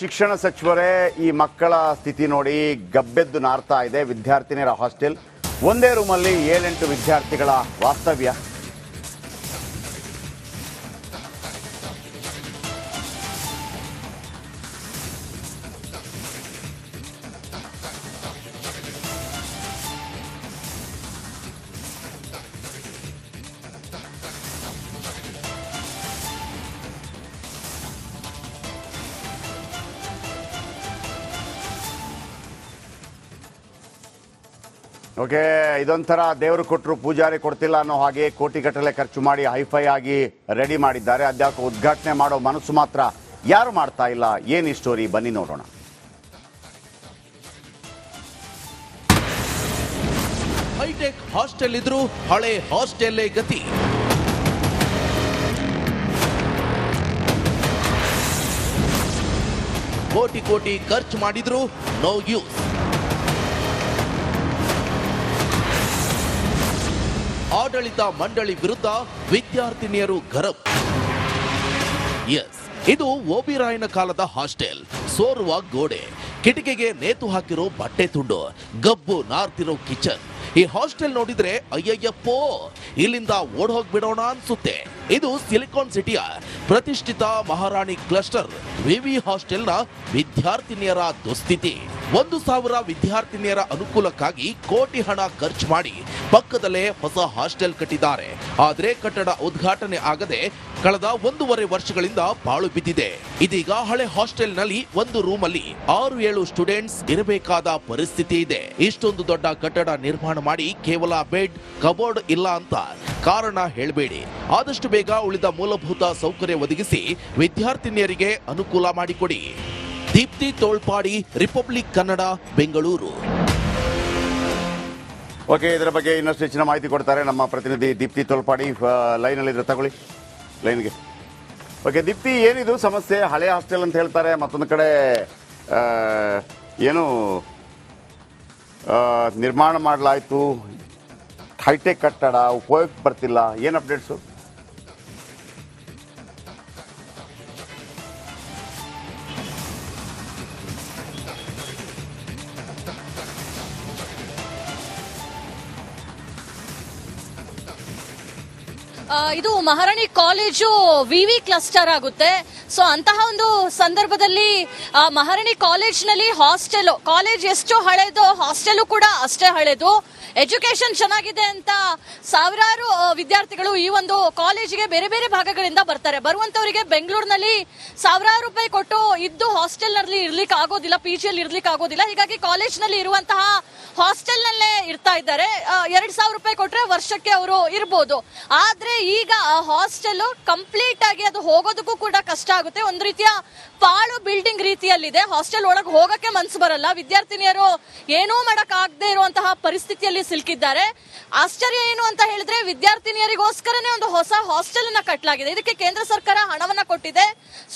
ಶಿಕ್ಷಣ ಸಚಿವರೇ, ಈ ಮಕ್ಕಳ ಸ್ಥಿತಿ ನೋಡಿ ಗಬ್ಬೆದ್ದು ನಾರ್ತಾ ಇದೆ. ವಿದ್ಯಾರ್ಥಿನಿಯರ ಹಾಸ್ಟೆಲ್, ಒಂದೇ ರೂಮಲ್ಲಿ 7-8 ವಿದ್ಯಾರ್ಥಿಗಳ ವಾಸ್ತವ್ಯ. ಓಕೆ, ಇದೊಂಥರ ದೇವರು ಕೊಟ್ಟರು ಪೂಜಾರಿ ಕೊಡ್ತಿಲ್ಲ ಅನ್ನೋ ಹಾಗೆ ಕೋಟಿಗಟ್ಟಲೆ ಖರ್ಚು ಮಾಡಿ ಹೈಫೈ ಆಗಿ ರೆಡಿ ಮಾಡಿದ್ದಾರೆ. ಅದ್ಯಾಕೆ ಉದ್ಘಾಟನೆ ಮಾಡೋ ಮನಸ್ಸು ಮಾತ್ರ ಯಾರು ಮಾಡ್ತಾ ಇಲ್ಲ? ಏನು ಈ ಸ್ಟೋರಿ, ಬನ್ನಿ ನೋಡೋಣ. ಹೈಟೆಕ್ ಹಾಸ್ಟೆಲ್ ಇದ್ರು ಹಳೆ ಹಾಸ್ಟೆಲ್ಲೇ ಗತಿ. ಕೋಟಿ ಕೋಟಿ ಖರ್ಚು ಮಾಡಿದ್ರು ನೋ ಯೂಸ್. ಆಡಳಿತ ಮಂಡಳಿ ವಿರುದ್ಧ ವಿದ್ಯಾರ್ಥಿನಿಯರು ಗರಂ. ಎಸ್, ಇದು ಓಬಿರಾಯನ ಕಾಲದ ಹಾಸ್ಟೆಲ್. ಸೋರುವ ಗೋಡೆ, ಕಿಟಕಿಗೆ ನೇತು ಹಾಕಿರೋ ಬಟ್ಟೆ ತುಂಡು, ಗಬ್ಬು ನಾರ್ತಿರೋ ಕಿಚನ್. ಈ ಹಾಸ್ಟೆಲ್ ನೋಡಿದ್ರೆ ಅಯ್ಯಯ್ಯಪ್ಪೋ, ಇಲ್ಲಿಂದ ಓಡ್ ಹೋಗ್ಬಿಡೋಣ ಅನ್ಸುತ್ತೆ. ಇದು ಸಿಲಿಕಾನ್ ಸಿಟಿಯ ಪ್ರತಿಷ್ಠಿತ ಮಹಾರಾಣಿ ಕ್ಲಸ್ಟರ್ ವಿವಿ ಹಾಸ್ಟೆಲ್ನ ವಿದ್ಯಾರ್ಥಿನಿಯರ ದುಸ್ಥಿತಿ. 1,000 ವಿದ್ಯಾರ್ಥಿನಿಯರ ಅನುಕೂಲಕ್ಕಾಗಿ ಕೋಟಿ ಹಣ ಖರ್ಚು ಮಾಡಿ ಪಕ್ಕದಲ್ಲೇ ಹೊಸ ಹಾಸ್ಟೆಲ್ ಕಟ್ಟಿದ್ದಾರೆ. ಆದರೆ ಕಟ್ಟಡ ಉದ್ಘಾಟನೆ ಆಗದೆ ಕಳೆದ 1.5 ವರ್ಷಗಳಿಂದ ಪಾಳು ಬಿದ್ದಿದೆ. ಇದೀಗ ಹಳೆ ಹಾಸ್ಟೆಲ್ನಲ್ಲಿ ಒಂದು ರೂಮಲ್ಲಿ 6-7 ಸ್ಟೂಡೆಂಟ್ಸ್ ಇರಬೇಕಾದ ಪರಿಸ್ಥಿತಿ ಇದೆ. ಇಷ್ಟೊಂದು ದೊಡ್ಡ ಕಟ್ಟಡ ನಿರ್ಮಾಣ ಮಾಡಿ ಕೇವಲ ಬೆಡ್, ಕಬೋರ್ಡ್ ಇಲ್ಲ ಅಂತ ಕಾರಣ ಹೇಳಬೇಡಿ. ಆದಷ್ಟು ಬೇಗ ಉಳಿದ ಮೂಲಭೂತ ಸೌಕರ್ಯ ಒದಗಿಸಿ ವಿದ್ಯಾರ್ಥಿನಿಯರಿಗೆ ಅನುಕೂಲ ಮಾಡಿಕೊಡಿ. ದೀಪ್ತಿ ತೋಳ್ಪಾಡಿ, ರಿಪಬ್ಲಿಕ್ ಕನ್ನಡ, ಬೆಂಗಳೂರು. ಓಕೆ, ಇದರ ಬಗ್ಗೆ ಇನ್ನಷ್ಟು ಹೆಚ್ಚಿನ ಮಾಹಿತಿ ಕೊಡ್ತಾರೆ ನಮ್ಮ ಪ್ರತಿನಿಧಿ ದೀಪ್ತಿ ತೋಳ್ಪಾಡಿ. ಲೈನಲ್ಲಿದ್ರೆ ತಗೊಳ್ಳಿ ಲೈನ್ಗೆ. ಓಕೆ ದೀಪ್ತಿ, ಏನಿದು ಸಮಸ್ಯೆ? ಹಳೆ ಹಾಸ್ಟೆಲ್ ಅಂತ ಹೇಳ್ತಾರೆ, ಮತ್ತೊಂದು ಕಡೆ ಏನು ನಿರ್ಮಾಣ ಮಾಡಲಾಯಿತು, ಹೈಟೆಕ್ ಕಟ್ಟಡ, ಉಪಯೋಗಕ್ಕೆ ಬರ್ತಿಲ್ಲ, ಏನು ಅಪ್ಡೇಟ್ಸು? ಇದು ಮಹಾರಾಣಿ ಕಾಲೇಜು ವಿವಿ ಕ್ಲಸ್ಟರ್ ಆಗುತ್ತೆ. ಸೊ ಅಂತಹ ಒಂದು ಸಂದರ್ಭದಲ್ಲಿ ಮಹಾರಾಣಿ ಕಾಲೇಜ್ನಲ್ಲಿ ಕಾಲೇಜ್ ಎಷ್ಟು ಹಳೆದು, ಹಾಸ್ಟೆಲ್ ಕೂಡ ಅಷ್ಟೇ ಹಳೆದು. ಎಜುಕೇಶನ್ ಚೆನ್ನಾಗಿದೆ ಅಂತ ಸಾವಿರಾರು ವಿದ್ಯಾರ್ಥಿಗಳು ಈ ಒಂದು ಕಾಲೇಜಿಗೆ ಬೇರೆ ಬೇರೆ ಭಾಗಗಳಿಂದ ಬರ್ತಾರೆ. ಬರುವಂತವರಿಗೆ ಬೆಂಗಳೂರಿನಲ್ಲಿ ಸಾವಿರಾರು ರೂಪಾಯಿ ಕೊಟ್ಟು ಇದ್ದು ಹಾಸ್ಟೆಲ್ ನಲ್ಲಿ ಇರ್ಲಿಕ್ಕೆ ಆಗೋದಿಲ್ಲ, ಪಿಜಿಯಲ್ಲಿ ಇರ್ಲಿಕ್ಕೆ ಆಗೋದಿಲ್ಲ. ಹೀಗಾಗಿ ಕಾಲೇಜ್ ನಲ್ಲಿ ಇರುವಂತಹ ಹಾಸ್ಟೆಲ್ ನಲ್ಲೇ ಇರ್ತಾ ಇದ್ದಾರೆ. 2,000 ರೂಪಾಯಿ ಕೊಟ್ರೆ ವರ್ಷಕ್ಕೆ ಅವರು ಇರ್ಬೋದು. ಆದ್ರೆ ಈಗ ಆ ಹಾಸ್ಟೆಲ್ ಕಂಪ್ಲೀಟ್ ಆಗಿ ಅದು ಹೋಗೋದಕ್ಕೂ ಕೂಡ ಕಷ್ಟ ಆಗುತ್ತೆ. ಒಂದು ರೀತಿಯ ಪಾಳು ಬಿಲ್ಡಿಂಗ್ ರೀತಿಯಲ್ಲಿದೆ. ಹಾಸ್ಟೆಲ್ ಒಳಗೆ ಹೋಗಕ್ಕೆ ಮನ್ಸು ಬರಲ್ಲ. ವಿದ್ಯಾರ್ಥಿನಿಯರು ಏನೂ ಮಾಡಕ್ ಆಗದೆ ಇರುವಂತಹ ಪರಿಸ್ಥಿತಿಯಲ್ಲಿ ಸಿಲುಕಿದ್ದಾರೆ. ಆಶ್ಚರ್ಯ ಏನು ಅಂತ ಹೇಳಿದ್ರೆ, ವಿದ್ಯಾರ್ಥಿನಿಯರಿಗೋಸ್ಕರನೇ ಒಂದು ಹೊಸ ಹಾಸ್ಟೆಲ್ ಅನ್ನ ಕಟ್ಟಲಾಗಿದೆ. ಇದಕ್ಕೆ ಕೇಂದ್ರ ಸರ್ಕಾರ ಹಣವನ್ನ ಕೊಟ್ಟಿದೆ.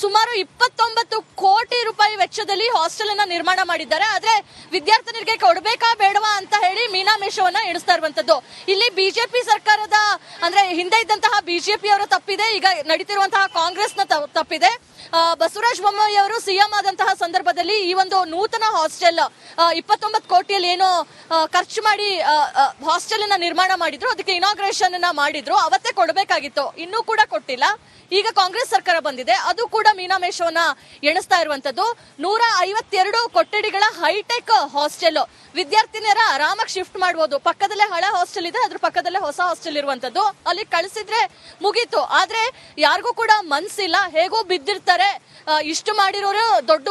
ಸುಮಾರು 29 ಕೋಟಿ ರೂಪಾಯಿ ವೆಚ್ಚದಲ್ಲಿ ಹಾಸ್ಟೆಲ್ ಅನ್ನ ನಿರ್ಮಾಣ ಮಾಡಿದ್ದಾರೆ. ಆದ್ರೆ ವಿದ್ಯಾರ್ಥಿನಿಯರಿಗೆ ಕೊಡಬೇಕಾ ಬೇಡವಾ ಅಂತ ಹೇಳಿ ಮೀನಾಮೇಷವನ್ನ ಎಣಿಸ್ತಾ ಇರುವಂತದ್ದು. ಇಲ್ಲಿ ಬಿಜೆಪಿ ಸರ್ಕಾರದ ಅಂದ್ರೆ ಹಿಂದೆ ಇದ್ದಂತಹ ಬಿಜೆಪಿ ಅವರ ತಪ್ಪಿದೆ, ಈಗ ನಡೀತಿರುವಂತಹ ಕಾಂಗ್ರೆಸ್ನ ತಪ್ಪಿದೆ. ಬಸವರಾಜ ಬೊಮ್ಮಾಯಿ ಅವರು ಸಿಎಂ ಆದಂತಹ ಸಂದರ್ಭದಲ್ಲಿ ಈ ಒಂದು ನೂತನ ಹಾಸ್ಟೆಲ್ 29 ಕೋಟಿಯಲ್ಲಿ ಏನೋ ಖರ್ಚು ಮಾಡಿ ಹಾಸ್ಟೆಲ್ ಅನ್ನ ನಿರ್ಮಾಣ ಮಾಡಿದ್ರು. ಅದಕ್ಕೆ ಇನಾಗ್ರೇಷನ್ ಅನ್ನ ಮಾಡಿದ್ರು. ಅವತ್ತೇ ಕೊಡಬೇಕಾಗಿತ್ತು, ಇನ್ನೂ ಕೂಡ ಕೊಟ್ಟಿಲ್ಲ. ಈಗ ಕಾಂಗ್ರೆಸ್ ಸರ್ಕಾರ ಬಂದಿದೆ, ಅದು ಕೂಡ ಮೀನಾಮೇಷವನ್ನ ಎಣಿಸ್ತಾ ಇರುವಂತದ್ದು. 152 ಕೊಠಡಿಗಳ ಹೈಟೆಕ್ ಹಾಸ್ಟೆಲ್. ವಿದ್ಯಾರ್ಥಿನಿಯರ ಆರಾಮಾಗಿ ಶಿಫ್ಟ್ ಮಾಡಬಹುದು. ಪಕ್ಕದಲ್ಲೇ ಹಳೆ ಹಾಸ್ಟೆಲ್ ಇದೆ, ಅದ್ರ ಪಕ್ಕದಲ್ಲೇ ಹೊಸ ಹಾಸ್ಟೆಲ್ ಇರುವಂತದ್ದು. ಅಲ್ಲಿ ಕಳಿಸಿದ್ರೆ ಮುಗೀತು. ಆದ್ರೆ ಯಾರಿಗೂ ಕೂಡ ಮನ್ಸಿಲ್ಲ, ಹೇಗೋ ಬಿದ್ದಿರ್ತಾರೆ. ಇಷ್ಟು ಮಾಡಿರೋರು ದೊಡ್ಡ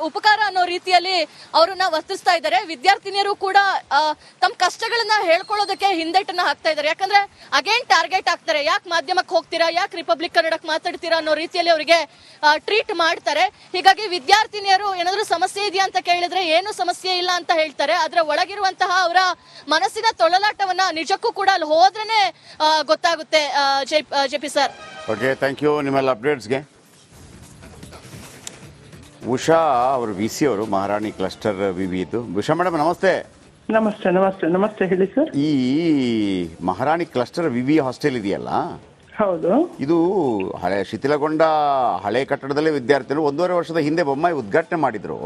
ಉಪಕಾರ ಅನ್ನೋ ರೀತಿಯಲ್ಲಿ ಅವರನ್ನ ವರ್ತಿಸ್ತಾ ಇದ್ದಾರೆ. ವಿದ್ಯಾರ್ಥಿನಿಯರು ಕೂಡ ತಮ್ಮ ಕಷ್ಟಗಳನ್ನ ಹೇಳ್ಕೊಳ್ಳೋದಕ್ಕೆ ಹಿಂದೇಟನ್ನ ಹಾಕ್ತಾ ಇದ್ದಾರೆ. ಯಾಕಂದ್ರೆ ಅಗೇನ್ ಟಾರ್ಗೆಟ್ ಆಗ್ತಾರೆ. ಯಾಕೆ ಮಾಧ್ಯಮಕ್ಕೆ ಹೋಗ್ತೀರಾ, ಯಾಕೆ ರಿಪಬ್ಲಿಕ್ ಕನ್ನಡಕ್ಕೆ ಮಾತಾಡ್ತೀರಾ ಅನ್ನೋ ರೀತಿಯಲ್ಲಿ ಅವರಿಗೆ ಟ್ರೀಟ್ ಮಾಡ್ತಾರೆ. ಹೀಗಾಗಿ ವಿದ್ಯಾರ್ಥಿನಿಯರು ಏನಾದ್ರೂ ಸಮಸ್ಯೆ ಇದೆಯಾ ಅಂತ ಕೇಳಿದ್ರೆ ಏನು ಸಮಸ್ಯೆ ಇಲ್ಲ ಅಂತ ಹೇಳ್ತಾರೆ. ಆದ್ರೆ ಒಳಗಿರುವಂತಹ ಅವರ ಮನಸ್ಸಿನ ತೊಳಲಾಟವನ್ನ ನಿಜಕ್ಕೂ ಕೂಡ ಅಲ್ಲಿ ಹೋದ್ರೇನೆ ಗೊತ್ತಾಗುತ್ತೆ. JP sir, okay, thank you ನಿಮ್ಮೆಲ್ಲ ಅಪ್ಡೇಟ್ಸ್ಗೆ. ಉಷಾ ಅವರು ವಿಸಿ ಅವರು ಮಹಾರಾಣಿ ಕ್ಲಸ್ಟರ್ ವಿವಿ ಇದ್ದು. ಉಷಾ ಮೇಡಮ್ ನಮಸ್ತೆ. ನಮಸ್ತೆ ನಮಸ್ತೆ ನಮಸ್ತೆ ಹೇಳಿ ಸರ್. ಈ ಮಹಾರಾಣಿ ಕ್ಲಸ್ಟರ್ ವಿವಿ ಹಾಸ್ಟೆಲ್ ಇದೆಯಲ್ಲ, ಹೌದು. ಇದು ಹಳೆ ಶಿಥಿಲಗೊಂಡ ಹಳೆ ಕಟ್ಟಡದಲ್ಲಿ ವಿದ್ಯಾರ್ಥಿಗಳು 1.5 ವರ್ಷದ ಹಿಂದೆ ಬೊಮ್ಮಾಯಿ ಉದ್ಘಾಟನೆ ಮಾಡಿದ್ರು.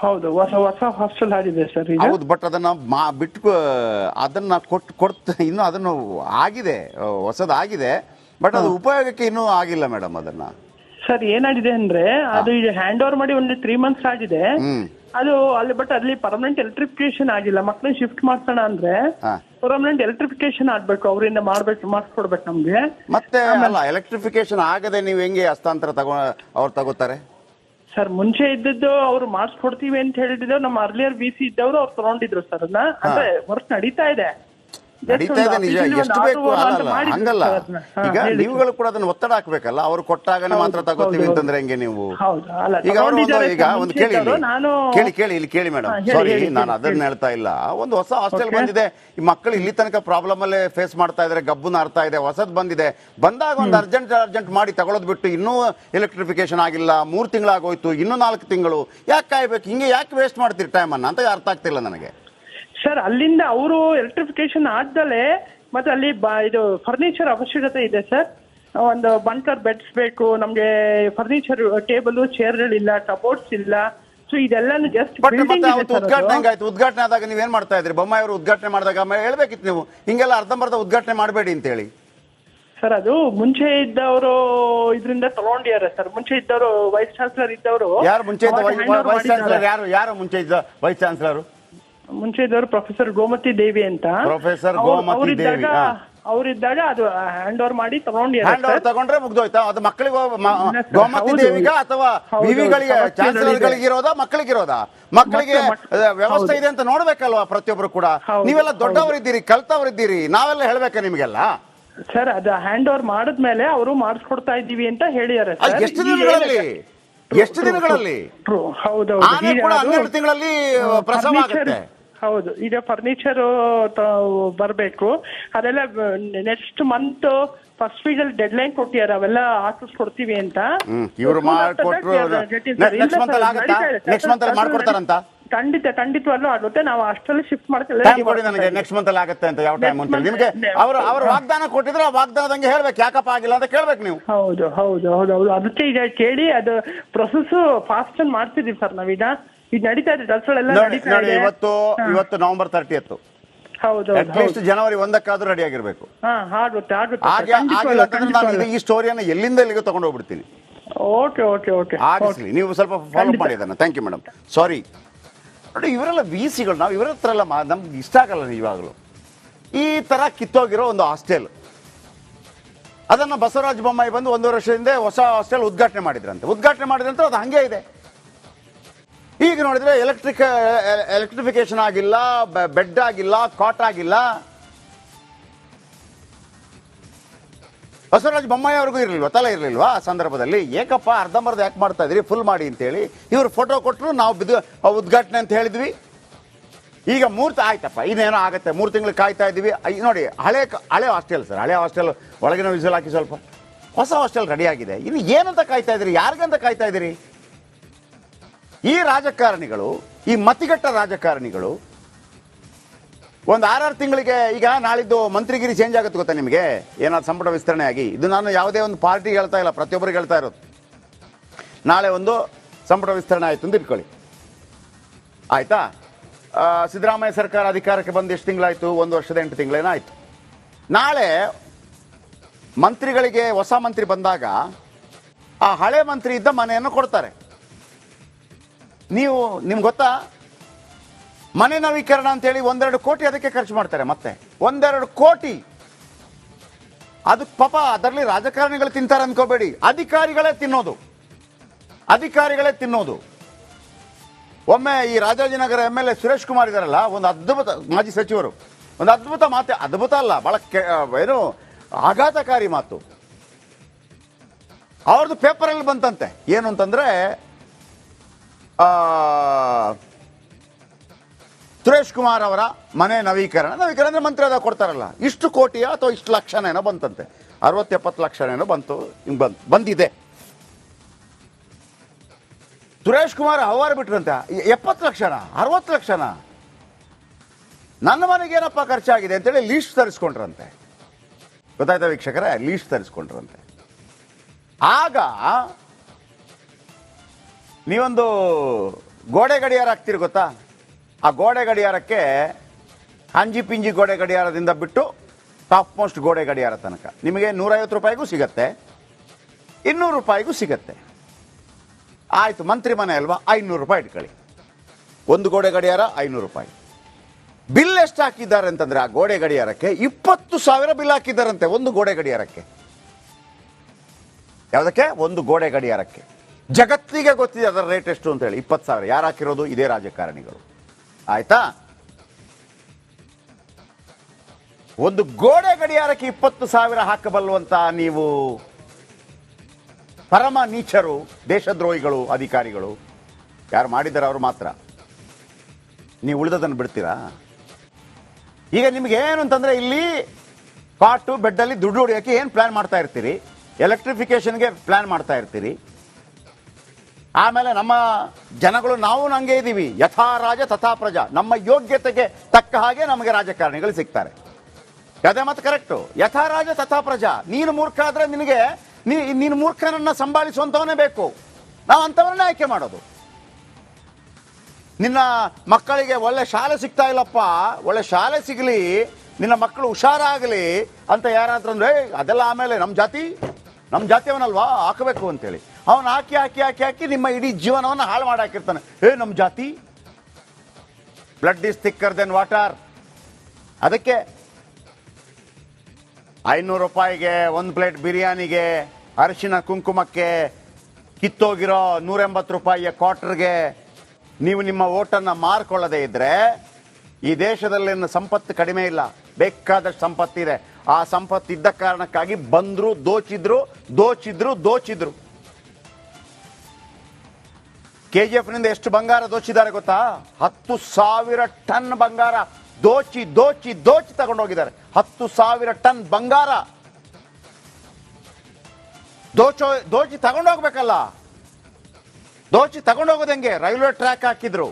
ಹೌದು, ಹೊಸ ಹಾಸ್ಟೆಲ್ ಆಗಿದೆ ಸರ್ ಈಗ. ಹೌದು, ಬಟ್ ಅದನ್ನ ಬಿಟ್ಟು ಅದನ್ನ ಇನ್ನು ಅದನ್ನು ಆಗಿದೆ, ಹೊಸದಾಗಿದೆ, ಬಟ್ ಅದು ಉಪಯೋಗಕ್ಕೆ ಇನ್ನೂ ಆಗಿಲ್ಲ ಮೇಡಮ್. ಅದನ್ನ ಸರ್ ಏನಾಗಿದೆ ಅಂದ್ರೆ ಅದು ಈಗ ಹ್ಯಾಂಡ್ ಓವರ್ ಮಾಡಿ ಒಂದು 3 months ಆಗಿದೆ. ಅದು ಅಲ್ಲಿ ಬಟ್ ಅಲ್ಲಿ ಪರ್ಮನೆಂಟ್ ಎಲೆಕ್ಟ್ರಿಫಿಕೇಶನ್ ಆಗಿಲ್ಲ. ಮಕ್ಕಳನ್ನ ಶಿಫ್ಟ್ ಮಾಡ್ಸೋಣ ಅಂದ್ರೆ ಪರ್ಮನೆಂಟ್ ಎಲೆಕ್ಟ್ರಿಫಿಕೇಶನ್ ಆಗ್ಬೇಕು, ಅವರಿಂದ ಮಾಡಿಸ್ಕೊಡ್ಬೇಕು ನಮ್ಗೆ. ಮತ್ತೆ ಅಲ್ಲ, ಎಲೆಕ್ಟ್ರಿಫಿಕೇಶನ್ ಆಗದೆ ನೀವು ಹೆಂಗೆ ಹಸ್ತಾಂತರ ಅವ್ರು ತಗೋತಾರೆ ಸರ್? ಮುಂಚೆ ಇದ್ದದ್ದು ಅವ್ರು ಮಾಡಿಸ್ಕೊಡ್ತೀವಿ ಅಂತ ಹೇಳಿದ್ರು, ನಮ್ಮ ಅರ್ಲಿಯರ್ VC ಇದ್ದವರು ಅವ್ರು ತಗೊಂಡಿದ್ರು ಸರ್. ಅದನ್ನ ಅಂದ್ರೆ ವರ್ಕ್ ನಡೀತಾ ಇದೆ, ನಡೀತಾ ಇದೆ ನಿಜ. ಎಷ್ಟು ಬೇಕು ಅಲ್ಲ, ಹಂಗಲ್ಲ. ಈಗ ನೀವುಗಳು ಕೂಡ ಅದನ್ನ ಒತ್ತಡ ಹಾಕ್ಬೇಕಲ್ಲ, ಅವ್ರು ಕೊಟ್ಟಾಗನೇ ಮಾತ್ರ ತಗೋತೀವಿ ಅಂತಂದ್ರೆ ಹೆಂಗೆ ನೀವು? ಈಗ ಅವರು ಈಗ ಒಂದು ಕೇಳಿ ಮೇಡಮ್, ಸಾರಿ ನಾನು ಅದನ್ನ ಹೇಳ್ತಾ ಇಲ್ಲ. ಒಂದು ಹೊಸ ಹಾಸ್ಟೆಲ್ ಬಂದಿದೆ, ಈ ಮಕ್ಕಳು ಇಲ್ಲಿ ತನಕ ಪ್ರಾಬ್ಲಮ್ ಅಲ್ಲೇ ಫೇಸ್ ಮಾಡ್ತಾ ಇದಾರೆ, ಗಬ್ಬು ನಾರ್ತಾ ಇದೆ, ಹೊಸದ್ ಬಂದಿದೆ. ಬಂದಾಗ ಒಂದು ಅರ್ಜೆಂಟ್ ಮಾಡಿ ತಗೊಳ್ಳೋದು ಬಿಟ್ಟು ಇನ್ನೂ ಎಲೆಕ್ಟ್ರಿಫಿಕೇಶನ್ ಆಗಿಲ್ಲ, 3 ತಿಂಗಳಾಗೋಯ್ತು, ಇನ್ನೂ 4 ತಿಂಗಳು ಯಾಕೆ ಕಾಯ್ಬೇಕು? ಹಿಂಗೆ ಯಾಕೆ ವೇಸ್ಟ್ ಮಾಡ್ತೀರಿ ಟೈಮ್ ಅನ್ನ ಅಂತ ಅರ್ಥ ಆಗ್ತಿಲ್ಲ ನನಗೆ. ಸರ್ ಅಲ್ಲಿಂದ ಅವರು ಎಲೆಕ್ಟ್ರಿಫಿಕೇಶನ್ ಆದ್ಮೇಲೆ ಮತ್ತೆ ಅಲ್ಲಿ ಇದು ಫರ್ನಿಚರ್ ಅವಶ್ಯಕತೆ ಇದೆ ಸರ್. ಒಂದು ಬಂಕರ್ ಬೆಡ್ಸ್ ಬೇಕು ನಮ್ಗೆ, ಫರ್ನಿಚರ್ ಟೇಬಲ್ ಚೇರ್ಗಳಿಲ್ಲ, ಕಬೋರ್ಡ್ಸ್ ಇಲ್ಲ. ಸೊ ಇದೆಲ್ಲಾನು ಜಸ್ಟ್ ಉದ್ಘಾಟನೆ ಆದಾಗ ನೀವೇನ್ ಮಾಡ್ತಾ ಇದ್ರಿ? ಬೊಮ್ಮಾಯಿ ಅವರು ಉದ್ಘಾಟನೆ ಮಾಡಿದಾಗ ಹೇಳ್ಬೇಕಿತ್ತು ನೀವು, ಹಿಂಗೆಲ್ಲ ಅರ್ಧಂಬರ್ಧ ಉದ್ಘಾಟನೆ ಮಾಡಬೇಡಿ ಅಂತ ಹೇಳಿ. ಸರ್ ಅದು ಮುಂಚೆ ಇದ್ದವರು ಇದರಿಂದ ತಗೊಂಡಿದ್ದಾರೆ ಸರ್. ಮುಂಚೆ ಇದ್ದವರು ವೈಸ್ ಚಾನ್ಸಲರ್ ಇದ್ದವರು. ಯಾರು ಮುಂಚೆ ಇದ್ದ ವೈಸ್ ಚಾನ್ಸಲರ್? ಯಾರು ಮುಂಚೆ ಇದ್ದ ವೈಸ್ ಚಾನ್ಸಲರ್? ಮುಂಚೆ ಇದ್ದವರು ಪ್ರೊಫೆಸರ್ ಗೋಮತಿ ದೇವಿ ಅಂತ. ಪ್ರೊಫೆಸರ್ ಗೋಮತಿ ದೇವಿ ಅವರಿದ್ದಾಗ ಅದು ಹ್ಯಾಂಡ್ ಓವರ್ ಮಾಡಿ ತಗೊಂಡ್ರೆ ಮುಗ್ದೋಯ್ತಾ? ಅದು ಮಕ್ಕಳಿಗೆ ಗೋಮತಿ ದೇವಿಗ ಅಥವಾ ವಿವಿಗಳಿಗೆ ಚಾನ್ಸಲರ್ಗಳಿಗೆ ಇರೋದಾ, ಮಕ್ಕಳಿಗೆ ಇರೋದಾ? ಮಕ್ಕಳಿಗೆ ವ್ಯವಸ್ಥೆ ಇದೆ ಅಂತ ನೋಡ್ಬೇಕಲ್ವಾ ಪ್ರತಿಯೊಬ್ರು ಕೂಡ? ನೀವೆಲ್ಲ ದೊಡ್ಡವರಿದ್ದೀರಿ, ಕಲ್ತವರಿದ್ದೀರಿ, ನಾವೆಲ್ಲ ಹೇಳ್ಬೇಕಾ ನಿಮ್ಗೆಲ್ಲ? ಸರ್ ಅದು ಹ್ಯಾಂಡ್ ಓವರ್ ಮಾಡಿದ್ಮೇಲೆ ಅವರು ಮಾಡಿಸ್ಕೊಡ್ತಾ ಇದ್ದೀವಿ ಅಂತ ಹೇಳಿದ್ದಾರೆ. ಎಷ್ಟು ದಿನಗಳಲ್ಲಿ? ಹೌದೌದು, 12 ತಿಂಗಳಲ್ಲಿ ಪ್ರಸವ ಆಗುತ್ತೆ. ಹೌದು, ಈಗ ಫರ್ನಿಚರ್ ಬರ್ಬೇಕು, ಅದೆಲ್ಲ ನೆಕ್ಸ್ಟ್ ಮಂತ್ ಫಸ್ಟ್ ವೀಕ್ ಅಲ್ಲಿ ಡೆಡ್ ಲೈನ್ ಕೊಟ್ಟಿದ್ದಾರೆ, ಅವೆಲ್ಲ ಹಾಕಿಸ್ಕೊಡ್ತೀವಿ ಅಂತ. ಇವರು ಮಾಡ್ಕೊಟ್ರು ನೆಕ್ಸ್ಟ್ ಮಂತ್ ಮಾಡ್ಕೊಡ್ತಾರಂತ. ಖಂಡಿತವಾಗ್ಲೂ ಆಗುತ್ತೆ. ನಾವು ಅಷ್ಟರಲ್ಲಿ ಶಿಫ್ಟ್ ಮಾಡ್ತೀವಿ. ನನಗೆ ನೆಕ್ಸ್ಟ್ ಮಂತ್ ಅಲ್ಲಿ ಆಗುತ್ತೆ ಅಂತ ಯಾವ ಟೈಮ್ ಅಂತ ನಿಮ್ಗೆ ಅವರು ವಾಗ್ದಾನ ಕೊಟ್ಟಿದ್ರೆ ಆ ವಾಗ್ದಾನದಂಗೆ ಹೇಳ್ಬೇಕು, ಯಾಕಪ್ಪ ಆಗಿಲ್ಲ ಅಂತ ಕೇಳ್ಬೇಕು ನೀವು. ಹೌದು. ಅದಕ್ಕೆ ಈಗ ಕೇಳಿ ಅದು ಪ್ರೊಸೆಸ್ ಫಾಸ್ಟ್ ಮಾಡ್ತಿದೀವಿ ಸರ್ ನಾವೀಗ. ಈಗ ನಡೀತಾ ಇದೆ ಕೆಲಸಗಳೆಲ್ಲ ನಡೀತಾ ಇದೆ. ಇವತ್ತು ನವೆಂಬರ್ 30. ಹೌದು, ಅಟ್ಲೀಸ್ಟ್ ಜನವರಿ 1 ರೆಡಿ ಆಗಿರ್ಬೇಕು. ಈ ಸ್ಟೋರಿಯನ್ನ ಎಲ್ಲಿಂದ ಎಲ್ಲಿಗೆ ತಗೊಂಡು ಹೋಗ್ಬಿಡ್ತೀನಿ. ಆಗಿಸ್ಲಿ, ನೀವು ಸ್ವಲ್ಪ ಫಾಲೋ ಮಾಡಿ ಅದನ್ನ. Thank you madam. ಸಾರಿ ನೋಡಿ, ಇವರೆಲ್ಲ VCಗಳು, ನಾವು ಇವರ ಹತ್ರ ಎಲ್ಲ ನಮ್ಗೆ ಇಷ್ಟ ಆಗಲ್ಲ ನಿಜವಾಗ್ಲು. ಈ ತರ ಕಿತ್ತೋಗಿರೋ ಒಂದು ಹಾಸ್ಟೆಲ್, ಅದನ್ನ ಬಸವರಾಜ ಬೊಮ್ಮಾಯಿ ಬಂದು 1 ವರ್ಷದಿಂದ ಹೊಸ ಹಾಸ್ಟೆಲ್ ಉದ್ಘಾಟನೆ ಮಾಡಿದ್ರಂತೆ. ಅದು ಹಂಗೆ ಇದೆ. ಈಗ ನೋಡಿದ್ರೆ ಎಲೆಕ್ಟ್ರಿಫಿಕೇಶನ್ ಆಗಿಲ್ಲ, ಬೆಡ್ ಆಗಿಲ್ಲ, ಕಾಟ್ ಆಗಿಲ್ಲ. ಬಸವರಾಜ ಬೊಮ್ಮಾಯಿ ಅವ್ರಿಗೂ ಇರಲಿಲ್ವಾ, ತಲೆ ಇರಲಿಲ್ವಾ ಆ ಸಂದರ್ಭದಲ್ಲಿ? ಏಕಪ್ಪ ಅರ್ಧಂಬರ್ಧ ಯಾಕೆ ಮಾಡ್ತಾ ಇದ್ರಿ, ಫುಲ್ ಮಾಡಿ ಅಂತೇಳಿ ಇವರು ಫೋಟೋ ಕೊಟ್ಟರು, ನಾವು ಉದ್ಘಾಟನೆ ಅಂತ ಹೇಳಿದ್ವಿ. ಈಗ 3 ಆಯ್ತಪ್ಪ, ಇನ್ನೇನೋ ಆಗತ್ತೆ, 3 ತಿಂಗಳು ಕಾಯ್ತಾ ಇದ್ದೀವಿ. ನೋಡಿ, ಹಳೆ ಹಾಸ್ಟೆಲ್ ಸರ್, ಹಳೆ ಹಾಸ್ಟೆಲ್ ಒಳಗಿನ ವಿಷಲ್ ಹಾಕಿ ಸ್ವಲ್ಪ. ಹೊಸ ಹಾಸ್ಟೆಲ್ ರೆಡಿ ಆಗಿದೆ, ಇನ್ನು ಏನಂತ ಕಾಯ್ತಾ ಇದ್ದೀರಿ? ಯಾರಿಗಂತ ಕಾಯ್ತಾ ಇದ್ದೀರಿ? ಈ ರಾಜಕಾರಣಿಗಳು, ಈ ಮತಿಗಟ್ಟ ರಾಜಕಾರಣಿಗಳು ಒಂದು 6 ತಿಂಗಳಿಗೆ, ಈಗ ನಾಳಿದ್ದು ಮಂತ್ರಿಗಿರಿ ಚೇಂಜ್ ಆಗುತ್ತೆ ಗೊತ್ತಾ ನಿಮಗೆ, ಏನಾದ್ರು ಸಂಪುಟ ವಿಸ್ತರಣೆ ಆಗಿ. ಇದು ನಾನು ಯಾವುದೇ ಒಂದು ಪಾರ್ಟಿಗೆ ಹೇಳ್ತಾ ಇಲ್ಲ, ಪ್ರತಿಯೊಬ್ಬರಿಗೆ ಹೇಳ್ತಾ ಇರೋದು. ನಾಳೆ ಒಂದು ಸಂಪುಟ ವಿಸ್ತರಣೆ ಆಯಿತು ಅಂತ ಇಟ್ಕೊಳ್ಳಿ, ಆಯ್ತಾ? ಸಿದ್ದರಾಮಯ್ಯ ಸರ್ಕಾರ ಅಧಿಕಾರಕ್ಕೆ ಬಂದು ಎಷ್ಟು ತಿಂಗಳಾಯಿತು? 1 ವರ್ಷದ 8 ತಿಂಗಳೇನೋ ಆಯಿತು. ನಾಳೆ ಮಂತ್ರಿಗಳಿಗೆ ಹೊಸ ಮಂತ್ರಿ ಬಂದಾಗ ಆ ಹಳೆ ಮಂತ್ರಿ ಇದ್ದ ಮನೆಯನ್ನು ಕೊಡ್ತಾರೆ. ನಿಮ್ಗೆ ಗೊತ್ತಾ, ಮನೆ ನವೀಕರಣ ಅಂತೇಳಿ 1-2 ಕೋಟಿ ಅದಕ್ಕೆ ಖರ್ಚು ಮಾಡ್ತಾರೆ. ಮತ್ತೆ 1-2 ಕೋಟಿ ಅದು ಪಾಪ, ಅದರಲ್ಲಿ ರಾಜಕಾರಣಿಗಳು ತಿಂತಾರೆ ಅನ್ಕೋಬೇಡಿ, ಅಧಿಕಾರಿಗಳೇ ತಿನ್ನೋದು. ಒಮ್ಮೆ ಈ ರಾಜಾಜಿನಗರ MLA ಸುರೇಶ್ ಕುಮಾರ್ ಇದಾರಲ್ಲ, ಒಂದು ಅದ್ಭುತ, ಮಾಜಿ ಸಚಿವರು, ಒಂದು ಅದ್ಭುತ ಮಾತು, ಅದ್ಭುತ ಅಲ್ಲ, ಬಹಳ ಏನು ಆಘಾತಕಾರಿ ಮಾತು ಅವ್ರದ್ದು ಪೇಪರಲ್ಲಿ ಬಂತಂತೆ. ಏನು ಅಂತಂದ್ರೆ, ಸುರೇಶ್ ಕುಮಾರ್ ಅವರ ಮನೆ ನವೀಕರಣ ಅಂದ್ರೆ ಮಂತ್ರಿ ಅದ ಕೊಡ್ತಾರಲ್ಲ, ಇಷ್ಟು ಕೋಟಿಯ ಅಥವಾ ಇಷ್ಟು ಲಕ್ಷನೇನೋ ಬಂತಂತೆ, 60-70 ಲಕ್ಷನೇನೋ ಬಂದಿದೆ. ಸುರೇಶ್ ಕುಮಾರ್ ಹವಾರು ಬಿಟ್ರಂತೆ, 70 ಲಕ್ಷನ 60 ಲಕ್ಷನ, ನನ್ನ ಮನೆಗೆ ಏನಪ್ಪ ಖರ್ಚಾಗಿದೆ ಅಂತೇಳಿ ಲೀಸ್ಟ್ ತರಿಸ್ಕೊಂಡ್ರಂತೆ. ಗೊತ್ತಾಯ್ತಾ ವೀಕ್ಷಕರೇ? ಲೀಸ್ಟ್ ತರಿಸ್ಕೊಂಡ್ರಂತೆ. ಆಗ ನೀವೊಂದು ಗೋಡೆ ಗಡಿಯಾರ ಹಾಕ್ತೀರಿ ಗೊತ್ತಾ? ಆ ಗೋಡೆ ಗಡಿಯಾರಕ್ಕೆ ಅಂಜಿ ಪಿಂಜಿ ಗೋಡೆ ಗಡಿಯಾರದಿಂದ ಬಿಟ್ಟು ಟಾಪ್ ಮೋಸ್ಟ್ ಗೋಡೆ ಗಡಿಯಾರ ತನಕ ನಿಮಗೆ 150 ರೂಪಾಯಿಗೂ ಸಿಗತ್ತೆ, 200 ರೂಪಾಯಿಗೂ ಸಿಗತ್ತೆ. ಆಯಿತು, ಮಂತ್ರಿ ಮನೆ ಅಲ್ವಾ, 500 ರೂಪಾಯಿ ಇಟ್ಕೊಳ್ಳಿ. ಒಂದು ಗೋಡೆ ಗಡಿಯಾರ 500 ರೂಪಾಯಿ. ಬಿಲ್ ಎಷ್ಟು ಹಾಕಿದ್ದಾರೆ ಅಂತಂದ್ರೆ ಆ ಗೋಡೆ ಗಡಿಯಾರಕ್ಕೆ 20,000 ಬಿಲ್ ಹಾಕಿದ್ದಾರಂತೆ ಒಂದು ಗೋಡೆ ಗಡಿಯಾರಕ್ಕೆ. ಯಾವುದಕ್ಕೆ? ಒಂದು ಗೋಡೆ ಗಡಿಯಾರಕ್ಕೆ. ಜಗತ್ತಿಗೆ ಗೊತ್ತಿದೆ ಅದರ ರೇಟ್ ಎಷ್ಟು ಅಂತ ಹೇಳಿ. 20,000. ಯಾರು ಹಾಕಿರೋದು? ಇದೇ ರಾಜಕಾರಣಿಗಳು. ಆಯ್ತಾ? ಒಂದು ಗೋಡೆ ಗಡಿಯಾರಕ್ಕೆ 20,000 ಹಾಕಬಲ್ಲುವಂತ ನೀವು ಪರಮ ನೀಚರು, ದೇಶದ್ರೋಹಿಗಳು, ಅಧಿಕಾರಿಗಳು. ಯಾರು ಮಾಡಿದ್ದಾರೆ ಅವರು ಮಾತ್ರ. ನೀವು ಉಳಿದದನ್ನು ಬಿಡ್ತೀರಾ? ಈಗ ನಿಮ್ಗೆ ಏನು ಅಂತಂದ್ರೆ ಇಲ್ಲಿ ಕಾಟು ಬೆಡ್ಡಲ್ಲಿ ದುಡ್ಡು ಹೊಡಿಯೋಕ್ಕೆ ಏನು ಪ್ಲಾನ್ ಮಾಡ್ತಾ ಇರ್ತೀರಿ? ಎಲೆಕ್ಟ್ರಿಫಿಕೇಶನ್ಗೆ ಪ್ಲಾನ್ ಮಾಡ್ತಾ ಇರ್ತೀರಿ. ಆಮೇಲೆ ನಮ್ಮ ಜನಗಳು ನಾವು ನಂಗೆ ಇದ್ದೀವಿ, ಯಥಾ ರಾಜ ತಥಾ ಪ್ರಜಾ. ನಮ್ಮ ಯೋಗ್ಯತೆಗೆ ತಕ್ಕ ಹಾಗೆ ನಮಗೆ ರಾಜಕಾರಣಿಗಳು ಸಿಗ್ತಾರೆ. ಅದೇ ಮತ್ತೆ ಕರೆಕ್ಟು. ಯಥಾ ರಾಜ ತಥಾ ಪ್ರಜಾ. ನೀನು ಮೂರ್ಖ ಆದ್ರೆ ನಿನಗೆ ನೀನು ಮೂರ್ಖನನ್ನ ಸಂಭಾಳಿಸುವಂತವನೇ ಬೇಕು. ನಾವು ಅಂಥವನ್ನೇ ಆಯ್ಕೆ ಮಾಡೋದು. ನಿನ್ನ ಮಕ್ಕಳಿಗೆ ಒಳ್ಳೆ ಶಾಲೆ ಸಿಗ್ತಾ ಇಲ್ಲಪ್ಪ, ಒಳ್ಳೆ ಶಾಲೆ ಸಿಗಲಿ, ನಿನ್ನ ಮಕ್ಕಳು ಹುಷಾರಾಗಲಿ ಅಂತ ಯಾರಾದ್ರೂ ಅಂದ್ರೆ ಅದೆಲ್ಲ ಆಮೇಲೆ ನಮ್ಮ ಜಾತಿಯವನಲ್ವಾ ಹಾಕಬೇಕು ಅಂತೇಳಿ ಅವನು ಹಾಕಿ ಹಾಕಿ ಹಾಕಿ ಹಾಕಿ ನಿಮ್ಮ ಇಡೀ ಜೀವನವನ್ನು ಹಾಳು ಮಾಡಿ ಹಾಕಿರ್ತಾನೆ. ನಮ್ಮ ಜಾತಿ blood is thicker than water. ಅದಕ್ಕೆ 500 ರೂಪಾಯಿಗೆ ಒಂದು ಪ್ಲೇಟ್ ಬಿರಿಯಾನಿಗೆ, ಅರಿಶಿನ ಕುಂಕುಮಕ್ಕೆ, ಕಿತ್ತೋಗಿರೋ 180 ರೂಪಾಯಿಯ ಕ್ವಾರ್ಟರ್ಗೆ ನೀವು ನಿಮ್ಮ ಓಟನ್ನು ಮಾರ್ಕೊಳ್ಳದೆ ಇದ್ರೆ ಈ ದೇಶದಲ್ಲಿ ಸಂಪತ್ತು ಕಡಿಮೆ ಇಲ್ಲ, ಬೇಕಾದಷ್ಟು ಸಂಪತ್ತಿದೆ. ಆ ಸಂಪತ್ತು ಇದ್ದ ಕಾರಣಕ್ಕಾಗಿ ಬಂದ್ರು, ದೋಚಿದ್ರು. KGF ನಿಂದ ಎಷ್ಟು ಬಂಗಾರ ದೋಚಿದ್ದಾರೆ ಗೊತ್ತಾ? 10,000 ಟನ್ ಬಂಗಾರ ದೋಚಿ ತಗೊಂಡೋಗಿದ್ದಾರೆ. 10,000 ಟನ್ ಬಂಗಾರ ದೋಚಿ ತಗೊಂಡೋಗ್ಬೇಕಲ್ಲ. ದೋಚಿ ತಗೊಂಡೋಗೋದು ಹೆಂಗೆ? ರೈಲ್ವೆ ಟ್ರ್ಯಾಕ್ ಹಾಕಿದ್ರು,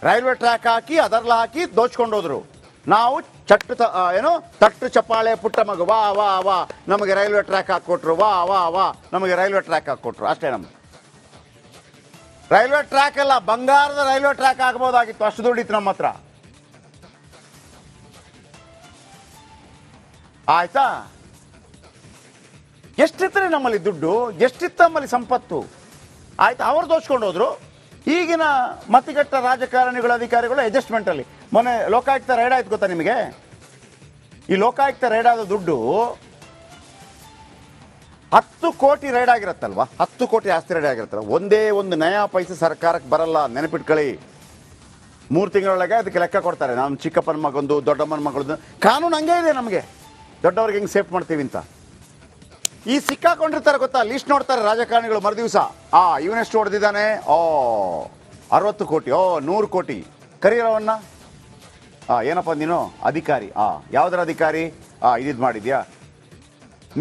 ರೈಲ್ವೆ ಟ್ರ್ಯಾಕ್ ಹಾಕಿ ಅದರ್ಲ ಹಾಕಿ ದೋಚ್ಕೊಂಡೋದ್ರು. ನಾವು ತಟ್ಟು ಚಪ್ಪಾಳೆ ಪುಟ್ಟ ಮಗು, ವಾ ವಾ ವಾ ನಮಗೆ ರೈಲ್ವೆ ಟ್ರ್ಯಾಕ್ ಹಾಕೊಟ್ರು, ವಾ ವಾ ವಾ ನಮಗೆ ರೈಲ್ವೆ ಟ್ರ್ಯಾಕ್ ಹಾಕೊಟ್ರು. ಅಷ್ಟೇ. ನಮ್ಗೆ ರೈಲ್ವೆ ಟ್ರ್ಯಾಕ್ ಅಲ್ಲ, ಬಂಗಾರದ ರೈಲ್ವೆ ಟ್ರ್ಯಾಕ್ ಆಗ್ಬೋದಾಗಿತ್ತು, ಅಷ್ಟು ದುಡ್ಡಿತ್ತು ನಮ್ಮ ಹತ್ರ. ಆಯ್ತಾ? ಎಷ್ಟಿತ್ತು ನಮ್ಮಲ್ಲಿ ದುಡ್ಡು, ಎಷ್ಟಿತ್ತು ನಮ್ಮಲ್ಲಿ ಸಂಪತ್ತು. ಆಯ್ತಾ? ಅವ್ರು ದೋಚ್ಕೊಂಡು ಹೋದ್ರು. ಈಗಿನ ಮತಿಗಟ್ಟ ರಾಜಕಾರಣಿಗಳು, ಅಧಿಕಾರಿಗಳು ಅಡ್ಜಸ್ಟ್ಮೆಂಟ್ ಅಲ್ಲಿ. ಮೊನ್ನೆ ಲೋಕಾಯುಕ್ತ ರೈಡ್ ಆಯ್ತು ಗೊತ್ತಾ ನಿಮಗೆ? ಈ ಲೋಕಾಯುಕ್ತ ರೈಡ್ ಆದ ದುಡ್ಡು 10 ಕೋಟಿ ರೈಡ್ ಆಗಿರತ್ತಲ್ವಾ? 10 ಕೋಟಿ ಆಸ್ತಿ ರೈಡ್ ಆಗಿರತ್ತಲ್ಲ, ಒಂದೇ ಒಂದು ನಯಾ ಪೈಸೆ ಸರ್ಕಾರಕ್ಕೆ ಬರಲ್ಲ. ನೆನಪಿಟ್ಕೊಳ್ಳಿ. 3 ತಿಂಗಳೊಳಗೆ ಅದಕ್ಕೆ ಲೆಕ್ಕ ಕೊಡ್ತಾರೆ. ನಾನು ಚಿಕ್ಕಪ್ಪನ ಮಗಂದು, ದೊಡ್ಡಮ್ಮನ ಮಗಳದ್ದು. ಕಾನೂನು ಹಂಗೆ ಇದೆ ನಮಗೆ, ದೊಡ್ಡವ್ರಿಗೆ ಹೆಂಗೆ ಸೇಫ್ ಮಾಡ್ತೀವಿ ಅಂತ. ಈ ಸಿಕ್ಕಾಕೊಂಡಿರ್ತಾರೆ ಗೊತ್ತಾ? ಲೀಸ್ಟ್ ನೋಡ್ತಾರೆ ರಾಜಕಾರಣಿಗಳು ಮರುದಿವಸ. ಇವನೆಷ್ಟು ಹೊಡೆದಿದ್ದಾನೆ? 60 ಕೋಟಿ, 100 ಕೋಟಿ. ಕರೀರವನ್ನ. ಏನಪ್ಪ ನೀನು? ಅಧಿಕಾರಿ. ಯಾವುದರ ಅಧಿಕಾರಿ? ಇದಿದ್ದು ಮಾಡಿದ್ಯಾ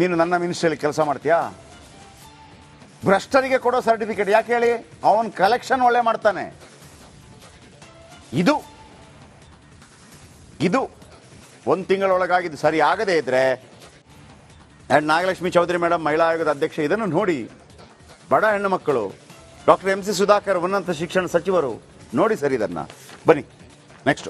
ನೀನು? ನನ್ನ ಮಿನಿಸ್ಟ್ರಿಯಲ್ಲಿ ಕೆಲಸ ಮಾಡ್ತೀಯಾ? ಭ್ರಷ್ಟರಿಗೆ ಕೊಡೋ ಸರ್ಟಿಫಿಕೇಟ್ ಯಾಕೆ ಹೇಳಿ? ಅವನ್ ಕಲೆಕ್ಷನ್ ಒಳ್ಳೆ ಮಾಡ್ತಾನೆ. ಇದು 1 ತಿಂಗಳೊಳಗಾಗಿದ್ದು ಸರಿ ಆಗದೇ ಇದ್ರೆ, ಆ್ಯಂಡ್ ನಾಗಲಕ್ಷ್ಮಿ ಚೌಧರಿ ಮೇಡಮ್ ಮಹಿಳಾ ಆಯೋಗದ ಅಧ್ಯಕ್ಷೆ, ಇದನ್ನು ನೋಡಿ. ಬಡ ಹೆಣ್ಣು ಮಕ್ಕಳು, ಡಾಕ್ಟರ್ MC ಸುಧಾಕರ್ ಉನ್ನತ ಶಿಕ್ಷಣ ಸಚಿವರು, ನೋಡಿ ಸರ್ ಇದನ್ನ. ಬನ್ನಿ ನೆಕ್ಸ್ಟ್.